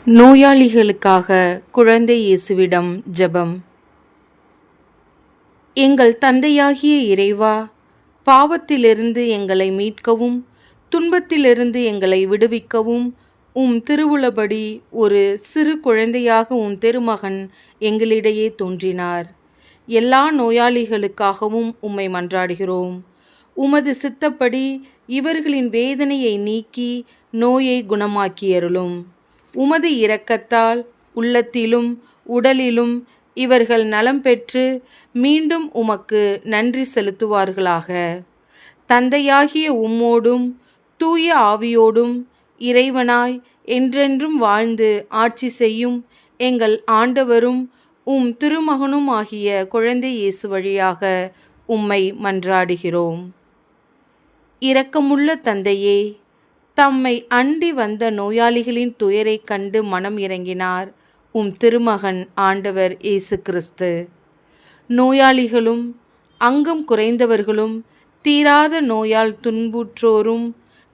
நோயாளிகளுக்காக குழந்தை இயேசுவிடம் ஜெபம். எங்கள் தந்தையாகிய இறைவா, பாவத்திலிருந்து எங்களை மீட்கவும் துன்பத்திலிருந்து எங்களை விடுவிக்கவும் திருவுளபடி ஒரு சிறு குழந்தையாக திருமகன் எங்களிடையே தோன்றினார். எல்லா நோயாளிகளுக்காகவும் உம்மை மன்றாடுகிறோம். உமது சித்தப்படி இவர்களின் வேதனையை நீக்கி நோயை குணமாக்கியருளும். உமது இரக்கத்தால் உள்ளத்திலும் உடலிலும் இவர்கள் நலம் பெற்று மீண்டும் உமக்கு நன்றி செலுத்துவார்களாக. தந்தையாகிய உம்மோடும் தூய ஆவியோடும் இறைவனாய் என்றென்றும் வாழ்ந்து ஆட்சி செய்யும் எங்கள் ஆண்டவரும் திருமகனும் ஆகிய குழந்தை இயேசு வழியாக உம்மை மன்றாடுகிறோம். இரக்கமுள்ள தந்தையே, தம்மை அண்டி வந்த நோயாளிகளின் துயரைக் கண்டு மனம் இறங்கினார் திருமகன் ஆண்டவர் இயேசு கிறிஸ்து. நோயாளிகளும் அங்கம் குறைந்தவர்களும் தீராத நோயால் துன்புற்றோரும்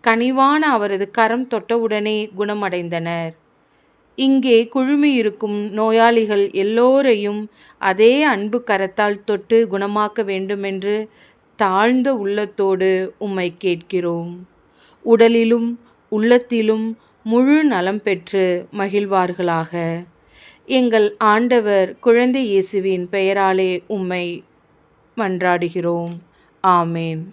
கனிவான அவரது கரம் தொட்டவுடனே குணமடைந்தனர். இங்கே குழுமியிருக்கும் நோயாளிகள் எல்லோரையும் அதே அன்பு கரத்தால் தொட்டு குணமாக்க வேண்டுமென்று தாழ்ந்த உள்ளத்தோடு உம்மை கேட்கிறோம். உடலிலும் உள்ளத்திலும் முழு நலம் பெற்று மகிழ்வார்களாக. எங்கள் ஆண்டவர் குழந்தை இயேசுவின் பெயராலே உம்மை மன்றாடுகிறோம். ஆமேன்.